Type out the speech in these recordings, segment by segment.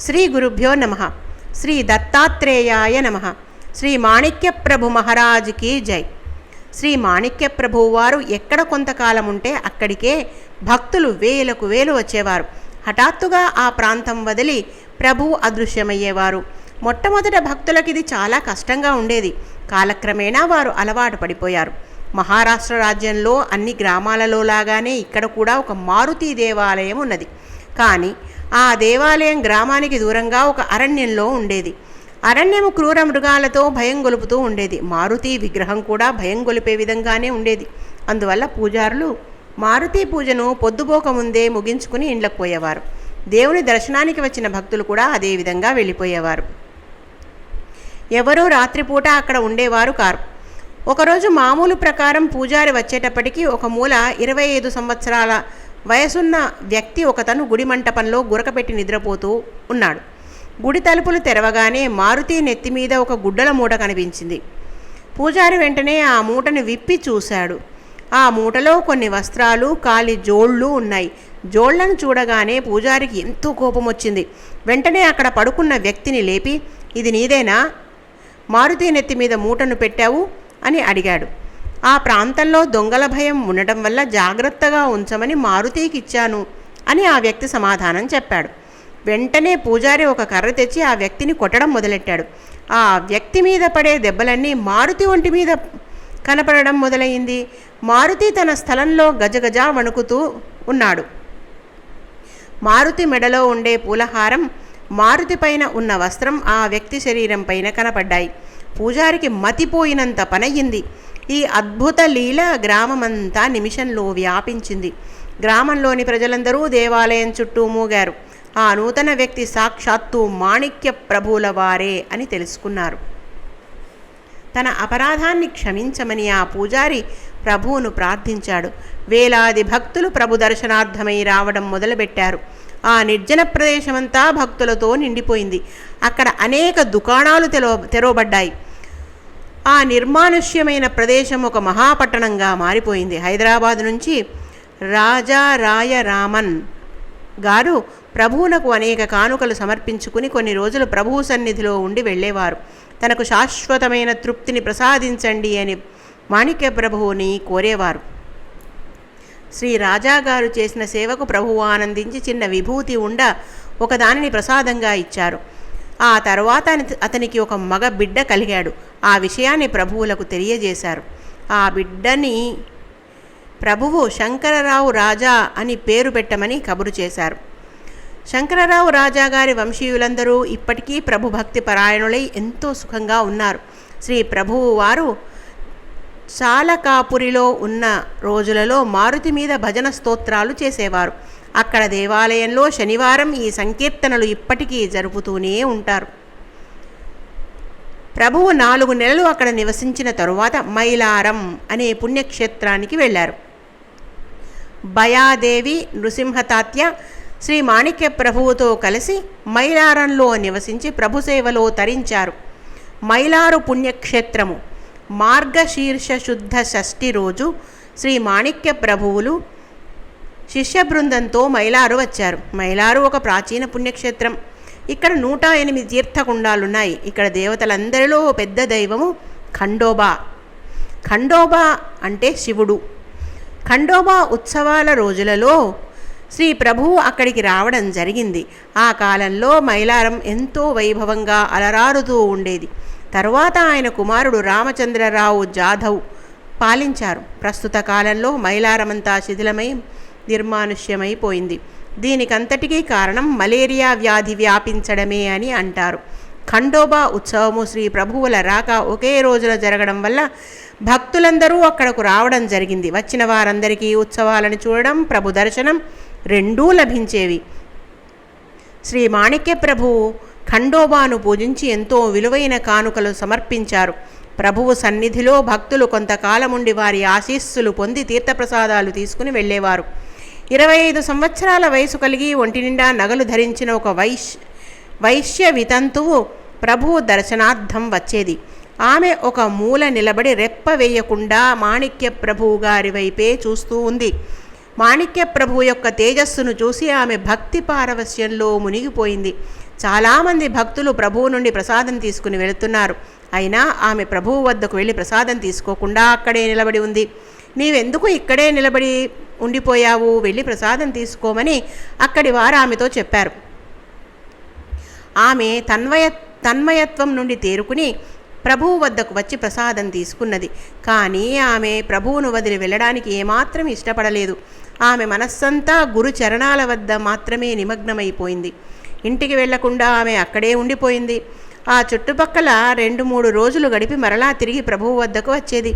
శ్రీ గురుభ్యో నమః. శ్రీ దత్తాత్రేయాయ నమః. శ్రీ మాణిక్య ప్రభు మహారాజుకి జై. శ్రీ మాణిక్య ప్రభువు వారు ఎక్కడ కొంతకాలం ఉంటే అక్కడికే భక్తులు వేలకు వేలు వచ్చేవారు. హఠాత్తుగా ఆ ప్రాంతం వదిలి ప్రభువు అదృశ్యమయ్యేవారు. మొట్టమొదట భక్తులకి ఇది చాలా కష్టంగా ఉండేది. కాలక్రమేణా వారు అలవాటు పడిపోయారు. మహారాష్ట్ర రాజ్యంలో అన్ని గ్రామాలలో లాగానే ఇక్కడ కూడా ఒక మారుతి దేవాలయం ఉన్నది. కానీ ఆ దేవాలయం గ్రామానికి దూరంగా ఒక అరణ్యంలో ఉండేది. అరణ్యము క్రూర మృగాలతో భయం గొలుపుతూ ఉండేది. మారుతి విగ్రహం కూడా భయం గొలిపే విధంగానే ఉండేది. అందువల్ల పూజారులు మారుతి పూజను పొద్దుపోక ముందే ముగించుకుని ఇండ్లకు పోయేవారు. దేవుని దర్శనానికి వచ్చిన భక్తులు కూడా అదే విధంగా వెళ్ళిపోయేవారు. ఎవరూ రాత్రిపూట అక్కడ ఉండేవారు కారు. ఒకరోజు మామూలు ప్రకారం పూజారి వచ్చేటప్పటికి ఒక మూల 25 సంవత్సరాల వయసున్న వ్యక్తి ఒకతను గుడి మంటపంలో గురకపెట్టి నిద్రపోతూ ఉన్నాడు. గుడి తలుపులు తెరవగానే మారుతి నెత్తి మీద ఒక గుడ్డల మూట కనిపించింది. పూజారి వెంటనే ఆ మూటను విప్పి చూశాడు. ఆ మూటలో కొన్ని వస్త్రాలు, కాలి జోళ్ళు ఉన్నాయి. జోళ్లను చూడగానే పూజారికి ఎంతో కోపం వచ్చింది. వెంటనే అక్కడ పడుకున్న వ్యక్తిని లేపి, ఇది నీదేనా? మారుతి నెత్తి మీద మూటను పెట్టావు అని అడిగాడు. ఆ ప్రాంతంలో దొంగల భయం ఉండటం వల్ల జాగ్రత్తగా ఉంచమని మారుతికి ఇచ్చాను అని ఆ వ్యక్తి సమాధానం చెప్పాడు. వెంటనే పూజారి ఒక కర్ర తెచ్చి ఆ వ్యక్తిని కొట్టడం మొదలెట్టాడు. ఆ వ్యక్తి మీద పడే దెబ్బలన్నీ మారుతి ఒంటి మీద కనపడడం మొదలైంది. మారుతి తన స్థలంలో గజగజ వణుకుతూ ఉన్నాడు. మారుతి మెడలో ఉండే పూలహారం, మారుతి పైన ఉన్న వస్త్రం ఆ వ్యక్తి శరీరం పైన కనపడ్డాయి. పూజారికి మతిపోయినంత పనయ్యింది. ఈ అద్భుత లీల గ్రామమంతా నిమిషంలో వ్యాపించింది. గ్రామంలోని ప్రజలందరూ దేవాలయం చుట్టూ మూగారు. ఆ నూతన వ్యక్తి సాక్షాత్తు మాణిక్య ప్రభువుల వారే అని తెలుసుకున్నారు. తన అపరాధాన్ని క్షమించమని ఆ పూజారి ప్రభువును ప్రార్థించాడు. వేలాది భక్తులు ప్రభు దర్శనార్థమై రావడం మొదలుపెట్టారు. ఆ నిర్జన ప్రదేశమంతా భక్తులతో నిండిపోయింది. అక్కడ అనేక దుకాణాలు తెరవబడ్డాయి. ఆ నిర్మానుష్యమైన ప్రదేశం ఒక మహాపట్టణంగా మారిపోయింది. హైదరాబాద్ నుంచి రాజా రాయ రామన్ గారు ప్రభువునకు అనేక కానుకలు సమర్పించుకుని కొన్ని రోజులు ప్రభువు సన్నిధిలో ఉండి వెళ్ళేవారు. తనకు శాశ్వతమైన తృప్తిని ప్రసాదించండి అని మాణిక్య ప్రభువుని కోరేవారు. శ్రీ రాజాగారు చేసిన సేవకు ప్రభువు ఆనందించి చిన్న విభూతి ఉండ ఒకదానిని ప్రసాదంగా ఇచ్చారు. ఆ తర్వాత అతనికి ఒక మగ బిడ్డ కలిగాడు. ఆ విషయాన్ని ప్రభువులకు తెలియజేశారు. ఆ బిడ్డని ప్రభువు శంకరరావు రాజా అని పేరు పెట్టమని కబురు చేశారు. శంకరరావు రాజా గారి వంశీయులందరూ ఇప్పటికీ ప్రభు భక్తి పరాయణులై ఎంతో సుఖంగా ఉన్నారు. శ్రీ ప్రభువు వారు చాలకాపురిలో ఉన్న రోజులలో మారుతి మీద భజన స్తోత్రాలు చేసేవారు. అక్కడ దేవాలయంలో శనివారం ఈ సంకీర్తనలు ఇప్పటికీ జరుపుతూనే ఉంటారు. ప్రభువు 4 నెలలు అక్కడ నివసించిన తరువాత మైలారం అనే పుణ్యక్షేత్రానికి వెళ్ళారు. భయాదేవి నృసింహతాత్య శ్రీ మాణిక్య ప్రభువుతో కలిసి మైలారంలో నివసించి ప్రభు సేవలో తరించారు. మైలారు పుణ్యక్షేత్రము మార్గశీర్ష శుద్ధ షష్ఠి రోజు శ్రీ మాణిక్య ప్రభువులు శిష్య బృందంతో మైలారు వచ్చారు. మైలారు ఒక ప్రాచీన పుణ్యక్షేత్రం. ఇక్కడ 108 తీర్థకుండాలున్నాయి. ఇక్కడ దేవతలందరిలో పెద్ద దైవము ఖండోబా. ఖండోబా అంటే శివుడు. ఖండోబా ఉత్సవాల రోజులలో శ్రీ ప్రభువు అక్కడికి రావడం జరిగింది. ఆ కాలంలో మైలారం ఎంతో వైభవంగా అలరారుతూ ఉండేది. తరువాత ఆయన కుమారుడు రామచంద్రరావు జాధవ్ పాలించారు. ప్రస్తుత కాలంలో మైలారమంతా శిథిలమై నిర్మానుష్యమైపోయింది. దీనికంతటికీ కారణం మలేరియా వ్యాధి వ్యాపించడమే అని అంటారు. ఖండోబా ఉత్సవము శ్రీ ప్రభువుల రాక ఒకే రోజున జరగడం వల్ల భక్తులందరూ అక్కడకు రావడం జరిగింది. వచ్చిన వారందరికీ ఉత్సవాలను చూడడం, ప్రభు దర్శనం రెండూ లభించేవి. శ్రీ మాణిక్య ప్రభువు ఖండోబాను పూజించి ఎంతో విలువైన కానుకలు సమర్పించారు. ప్రభువు సన్నిధిలో భక్తులు కొంతకాలం ఉండి వారి ఆశీస్సులు పొంది తీర్థప్రసాదాలు తీసుకుని వెళ్ళేవారు. 25 సంవత్సరాల వయసు కలిగి ఒంటి నిండా నగలు ధరించిన ఒక వైశ్య వితంతువు ప్రభువు దర్శనార్థం వచ్చేది. ఆమె ఒక మూల నిలబడి రెప్ప వేయకుండా మాణిక్య ప్రభువు గారి వైపే చూస్తూ ఉంది. మాణిక్య ప్రభువు యొక్క తేజస్సును చూసి ఆమె భక్తి పారవస్యంలో మునిగిపోయింది. చాలామంది భక్తులు ప్రభువు నుండి ప్రసాదం తీసుకుని వెళుతున్నారు. అయినా ఆమె ప్రభువు వద్దకు వెళ్ళి ప్రసాదం తీసుకోకుండా అక్కడే నిలబడి ఉంది. నీవెందుకు ఇక్కడే నిలబడి ఉండిపోయావు, వెళ్ళి ప్రసాదం తీసుకోమని అక్కడి వారు ఆమెతో చెప్పారు. ఆమె తన్మయత్వం నుండి తేరుకుని ప్రభువు వద్దకు వచ్చి ప్రసాదం తీసుకున్నది. కానీ ఆమె ప్రభువును వదిలి వెళ్ళడానికి ఏమాత్రం ఇష్టపడలేదు. ఆమె మనస్సంతా గురు చరణాల వద్ద మాత్రమే నిమగ్నమైపోయింది. ఇంటికి వెళ్లకుండా ఆమె అక్కడే ఉండిపోయింది. ఆ చుట్టుపక్కల 2-3 రోజులు గడిపి మరలా తిరిగి ప్రభువు వద్దకు వచ్చేది.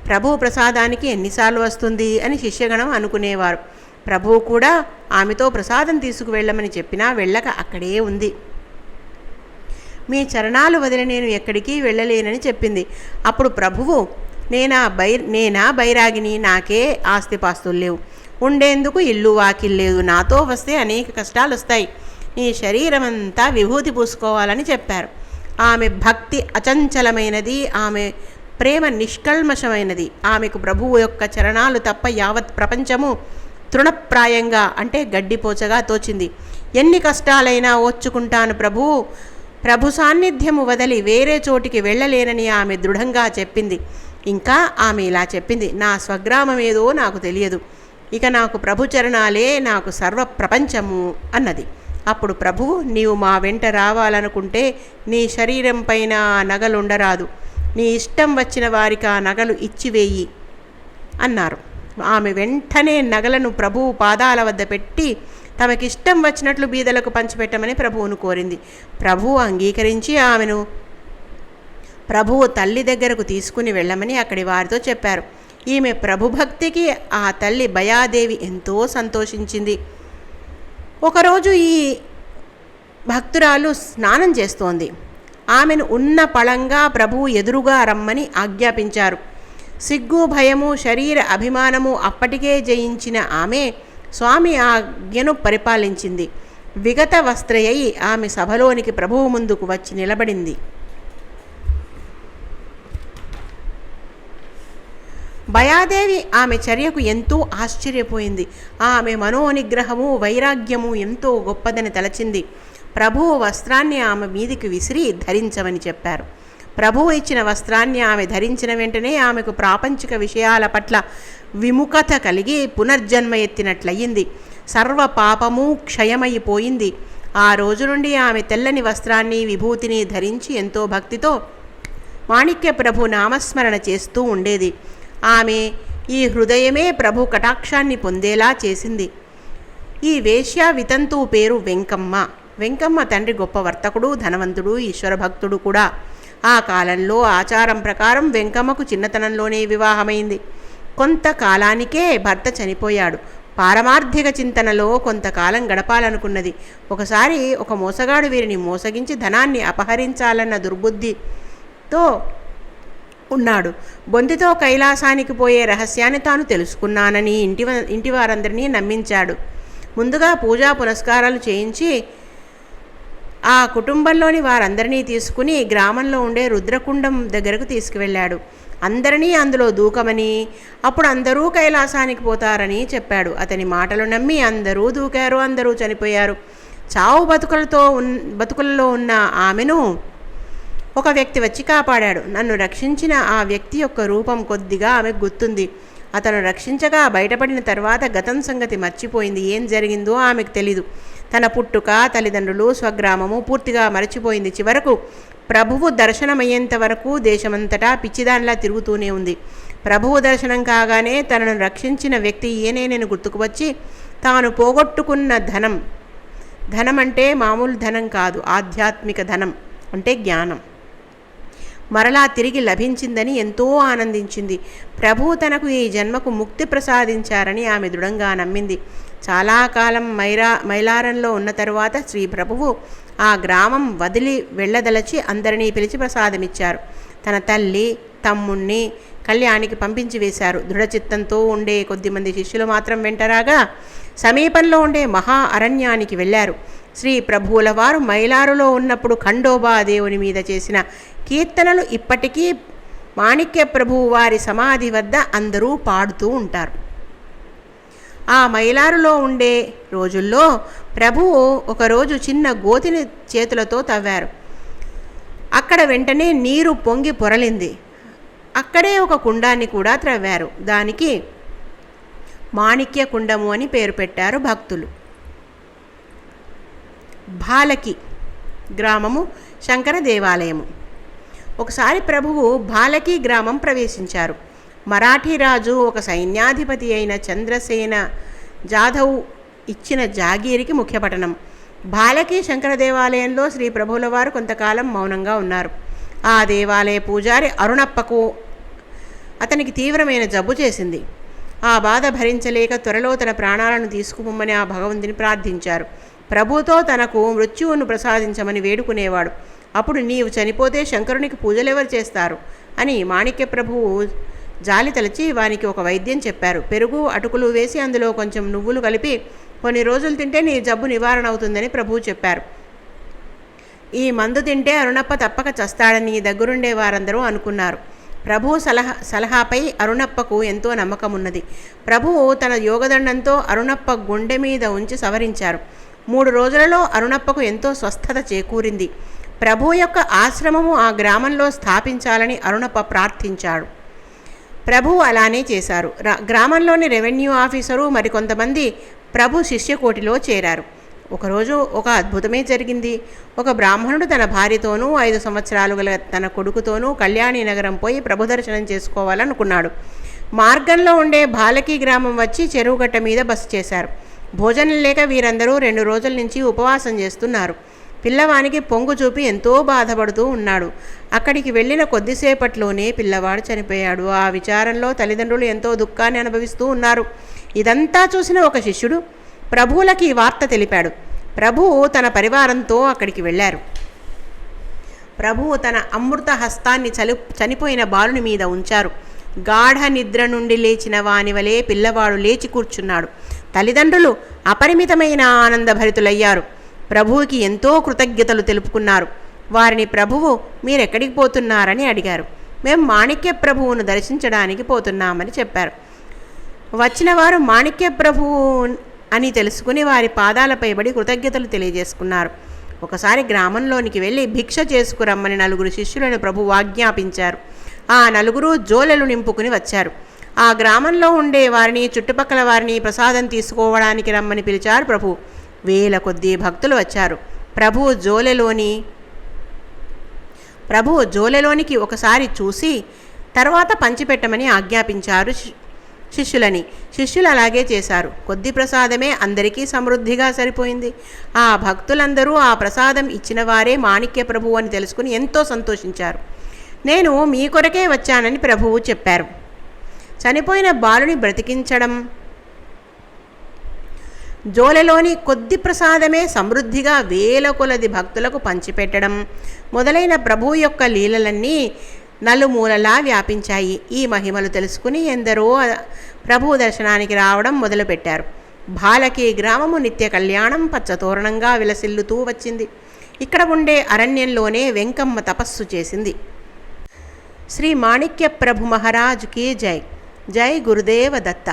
ప్రభువు ప్రసాదానికి ఎన్నిసార్లు వస్తుంది అని శిష్యగణం అనుకునేవారు. ప్రభువు కూడా ఆమెతో ప్రసాదం తీసుకువెళ్ళమని చెప్పినా వెళ్ళక అక్కడే ఉంది. మీ చరణాలు వదిలి నేను ఎక్కడికి వెళ్ళలేనని చెప్పింది. అప్పుడు ప్రభువు, నేనా బైరాగిని, నాకే ఆస్తిపాస్తులు లేవు, ఉండేందుకు ఇల్లు వాకిల్ లేదు, నాతో వస్తే అనేక కష్టాలు వస్తాయి, నీ శరీరమంతా విభూతి పూసుకోవాలని చెప్పారు. ఆమె భక్తి అచంచలమైనది, ఆమె ప్రేమ నిష్కల్మషమైనది. ఆమెకు ప్రభువు యొక్క చరణాలు తప్ప యావత్ ప్రపంచము తృణప్రాయంగా అంటే గడ్డిపోచగా తోచింది. ఎన్ని కష్టాలైనా ఓర్చుకుంటాను ప్రభు సాన్నిధ్యము వదిలి వేరే చోటికి వెళ్ళలేనని ఆమె దృఢంగా చెప్పింది. ఇంకా ఆమె ఇలా చెప్పింది, నా స్వగ్రామమేదో నాకు తెలియదు, ఇక నాకు ప్రభు చరణాలే నాకు సర్వ ప్రపంచము అన్నది. అప్పుడు ప్రభువు, నీవు మా వెంట రావాలనుకుంటే నీ శరీరం పైన నగలుండరాదు, నీ ఇష్టం వచ్చిన వారికి ఆ నగలు ఇచ్చివేయి అన్నారు. ఆమె వెంటనే నగలను ప్రభువు పాదాల వద్ద పెట్టి తమకిష్టం వచ్చినట్లు బీదలకు పంచిపెట్టమని ప్రభువును కోరింది. ప్రభువు అంగీకరించి ఆమెను ప్రభువు తల్లి దగ్గరకు తీసుకుని వెళ్ళమని అక్కడి వారితో చెప్పారు. ఈమె ప్రభుభక్తికి ఆ తల్లి భయాదేవి ఎంతో సంతోషించింది. ఒకరోజు ఈ భక్తురాలు స్నానం చేస్తోంది. ఆమెను ఉన్న పళంగా ప్రభువు ఎదురుగా రమ్మని ఆజ్ఞాపించారు. సిగ్గు, భయము, శరీర అభిమానము అప్పటికే జయించిన ఆమె స్వామి ఆజ్ఞను పరిపాలించింది. విగత వస్త్రయై ఆమె సభలోనికి ప్రభువు ముందుకు వచ్చి నిలబడింది. భయాదేవి ఆమె చర్యకు ఎంతో ఆశ్చర్యపోయింది. ఆమె మనోనిగ్రహము, వైరాగ్యము ఎంతో గొప్పదని తలచింది. ప్రభువు వస్త్రాన్ని ఆమె మీదికి విసిరి ధరించమని చెప్పారు. ప్రభువు ఇచ్చిన వస్త్రాన్ని ఆమె ధరించిన వెంటనే ఆమెకు ప్రాపంచిక విషయాల పట్ల విముఖత కలిగి పునర్జన్మ ఎత్తినట్లయింది. సర్వ పాపము క్షయమైపోయింది. ఆ రోజు నుండి ఆమె తెల్లని వస్త్రాన్ని, విభూతిని ధరించి ఎంతో భక్తితో మాణిక్య ప్రభు నామస్మరణ చేస్తూ ఉండేది. ఆమె ఈ హృదయమే ప్రభు కటాక్షాన్ని పొందేలా చేసింది. ఈ వేశ్య వితంతు పేరు వెంకమ్మ. వెంకమ్మ తండ్రి గొప్ప వర్తకుడు, ధనవంతుడు, ఈశ్వరభక్తుడు కూడా. ఆ కాలంలో ఆచారం ప్రకారం వెంకమ్మకు చిన్నతనంలోనే వివాహమైంది. కొంతకాలానికే భర్త చనిపోయాడు. పారమార్థిక చింతనలో కొంతకాలం గడపాలనుకున్నది. ఒకసారి ఒక మోసగాడు వీరిని మోసగించి ధనాన్ని అపహరించాలన్న దుర్బుద్ధితో ఉన్నాడు. బొందితో కైలాసానికి పోయే రహస్యాన్ని తాను తెలుసుకున్నానని ఇంటి వారందరినీ నమ్మించాడు. ముందుగా పూజా పునస్కారాలు చేయించి ఆ కుటుంబంలోని వారందరినీ తీసుకుని గ్రామంలో ఉండే రుద్రకుండం దగ్గరకు తీసుకువెళ్ళాడు. అందరినీ అందులో దూకమని, అప్పుడు అందరూ కైలాసానికి పోతారని చెప్పాడు. అతని మాటలు నమ్మి అందరూ దూకారు. అందరూ చనిపోయారు. చావు బతుకులలో ఉన్న ఆమెను ఒక వ్యక్తి వచ్చి కాపాడాడు. నన్ను రక్షించిన ఆ వ్యక్తి యొక్క రూపం కొద్దిగా ఆమెకు గుర్తుంది. అతను రక్షించగా బయటపడిన తర్వాత గతం సంగతి మర్చిపోయింది. ఏం జరిగిందో ఆమెకు తెలీదు. తన పుట్టుక, తల్లిదండ్రులు, స్వగ్రామము పూర్తిగా మరచిపోయింది. చివరకు ప్రభువు దర్శనమయ్యేంత వరకు దేశమంతటా పిచ్చిదానిలా తిరుగుతూనే ఉంది. ప్రభువు దర్శనం కాగానే తనను రక్షించిన వ్యక్తి ఈయనేనని గుర్తుకు వచ్చి తాను పోగొట్టుకున్న ధనం అంటే మామూలు ధనం కాదు, ఆధ్యాత్మిక ధనం అంటే జ్ఞానం మరలా తిరిగి లభించిందని ఎంతో ఆనందించింది. ప్రభువు తనకు ఈ జన్మకు ముక్తి ప్రసాదించారని ఆమె దృఢంగా నమ్మింది. చాలా కాలం మైలారంలో ఉన్న తరువాత శ్రీ ప్రభువు ఆ గ్రామం వదిలి వెళ్ళదలచి అందరినీ పిలిచి ప్రసాదమిచ్చారు. తన తల్లి, తమ్ముణ్ణి కళ్యాణికి పంపించి వేశారు. దృఢచిత్తంతో ఉండే కొద్దిమంది శిష్యులు మాత్రం వెంటరాగా సమీపంలో ఉండే మహా అరణ్యానికి వెళ్ళారు. శ్రీ ప్రభువుల వారు మైలారులో ఉన్నప్పుడు ఖండోబా దేవుని మీద చేసిన కీర్తనలు ఇప్పటికీ మాణిక్య ప్రభువు వారి సమాధి వద్ద అందరూ పాడుతూ ఉంటారు. ఆ మైలారులో ఉండే రోజుల్లో ప్రభువు ఒకరోజు చిన్న గోతిని చేతులతో తవ్వారు. అక్కడ వెంటనే నీరు పొంగి పొరలింది. అక్కడే ఒక కుండాన్ని కూడా త్రవ్వారు. దానికి మాణిక్య కుండము అని పేరు పెట్టారు భక్తులు. భాలకి గ్రామము శంకర దేవాలయము. ఒకసారి ప్రభువు భాలకి గ్రామం ప్రవేశించారు. మరాఠీ రాజు ఒక సైన్యాధిపతి అయిన చంద్రసేన జాధవ్ ఇచ్చిన జాగీరికి ముఖ్యపట్టణం. భాలకి శంకర దేవాలయంలో శ్రీ ప్రభువుల వారు కొంతకాలం మౌనంగా ఉన్నారు. ఆ దేవాలయ పూజారి అరుణప్పకు అతనికి తీవ్రమైన జబ్బు చేసింది. ఆ బాధ భరించలేక త్వరలో తన ప్రాణాలను తీసుకుపోమని ఆ భగవంతుని ప్రార్థించారు. ప్రభుతో తనకు మృత్యువును ప్రసాదించమని వేడుకునేవాడు. అప్పుడు నీవు చనిపోతే శంకరునికి పూజలెవరు చేస్తారు అని మాణిక్య ప్రభువు జాలి తలచి వానికి ఒక వైద్యం చెప్పారు. పెరుగు అటుకులు వేసి అందులో కొంచెం నువ్వులు కలిపి కొన్ని రోజులు తింటే నీ జబ్బు నివారణ అవుతుందని ప్రభువు చెప్పారు. ఈ మందు తింటే అరుణప్ప తప్పక చస్తాడని దగ్గరుండే వారందరూ అనుకున్నారు. ప్రభువు సలహాపై అరుణప్పకు ఎంతో నమ్మకం ఉన్నది. ప్రభువు తన యోగదండంతో అరుణప్ప గుండె మీద ఉంచి సవరించారు. 3 రోజులలో అరుణప్పకు ఎంతో స్వస్థత చేకూరింది. ప్రభువు యొక్క ఆశ్రమము ఆ గ్రామంలో స్థాపించాలని అరుణప్ప ప్రార్థించాడు. ప్రభువు అలానే చేశారు. గ్రామంలోని రెవెన్యూ ఆఫీసరు మరికొంతమంది ప్రభు శిష్యకోటిలో చేరారు. ఒకరోజు ఒక అద్భుతమే జరిగింది. ఒక బ్రాహ్మణుడు తన భార్యతోనూ 5 సంవత్సరాలు గల తన కొడుకుతోనూ కళ్యాణి నగరం పోయి ప్రభు దర్శనం చేసుకోవాలనుకున్నాడు. మార్గంలో ఉండే భాలకి గ్రామం వచ్చి చెరువుగట్ట మీద బస చేశారు. భోజనం లేక వీరందరూ 2 రోజుల నుంచి ఉపవాసం చేస్తున్నారు. పిల్లవానికి పొంగు చూపి ఎంతో బాధపడుతూ ఉన్నాడు. అక్కడికి వెళ్ళిన కొద్దిసేపట్లోనే పిల్లవాడు చనిపోయాడు. ఆ విచారంలో తల్లిదండ్రులు ఎంతో దుఃఖాన్ని అనుభవిస్తూ ఉన్నారు. ఇదంతా చూసిన ఒక శిష్యుడు ప్రభువులకి ఈ వార్త తెలిపాడు. ప్రభువు తన పరివారంతో అక్కడికి వెళ్ళారు. ప్రభువు తన అమృత హస్తాన్ని చనిపోయిన బాలుని మీద ఉంచారు. గాఢ నిద్ర నుండి లేచిన వాని వలె పిల్లవాడు లేచి కూర్చున్నాడు. తల్లిదండ్రులు అపరిమితమైన ఆనందభరితులయ్యారు. ప్రభువుకి ఎంతో కృతజ్ఞతలు తెలుపుకున్నారు. వారిని ప్రభువు మీరెక్కడికి పోతున్నారని అడిగారు. మేము మాణిక్య ప్రభువును దర్శించడానికి పోతున్నామని చెప్పారు. వచ్చిన వారు మాణిక్య ప్రభువు అని తెలుసుకుని వారి పాదాలపై పడి కృతజ్ఞతలు తెలియజేసుకున్నారు. ఒకసారి గ్రామంలోనికి వెళ్ళి భిక్ష చేసుకురమ్మని 4 శిష్యులను ప్రభు ఆజ్ఞాపించారు. ఆ 4 జోలెలు నింపుకుని వచ్చారు. ఆ గ్రామంలో ఉండే వారిని చుట్టుపక్కల వారిని ప్రసాదం తీసుకోవడానికి రమ్మని పిలిచారు ప్రభు. వేల కొద్దీ భక్తులు వచ్చారు. ప్రభువు జోలెలోనికి ఒకసారి చూసి తర్వాత పంచిపెట్టమని ఆజ్ఞాపించారు శిష్యులని. శిష్యులు అలాగే చేశారు. కొద్ది ప్రసాదమే అందరికీ సమృద్ధిగా సరిపోయింది. ఆ భక్తులందరూ ఆ ప్రసాదం ఇచ్చిన వారే మాణిక్య ప్రభువు అని తెలుసుకుని ఎంతో సంతోషించారు. నేను మీ కొరకే వచ్చానని ప్రభువు చెప్పారు. చనిపోయిన బాలుని బ్రతికించడం, జోలెలోని కొద్ది ప్రసాదమే సమృద్ధిగా వేల కొలది భక్తులకు పంచిపెట్టడం మొదలైన ప్రభువు యొక్క లీలలన్నీ నలుమూలలా వ్యాపించాయి. ఈ మహిమలు తెలుసుకుని ఎందరో ప్రభువు దర్శనానికి రావడం మొదలుపెట్టారు. భాలకి గ్రామము నిత్య కళ్యాణం పచ్చతోరణంగా విలసిల్లుతూ వచ్చింది. ఇక్కడ ఉండే అరణ్యంలోనే వెంకమ్మ తపస్సు చేసింది. శ్రీ మాణిక్య ప్రభు మహారాజ్కి జై. జై గురుదేవ దత్త.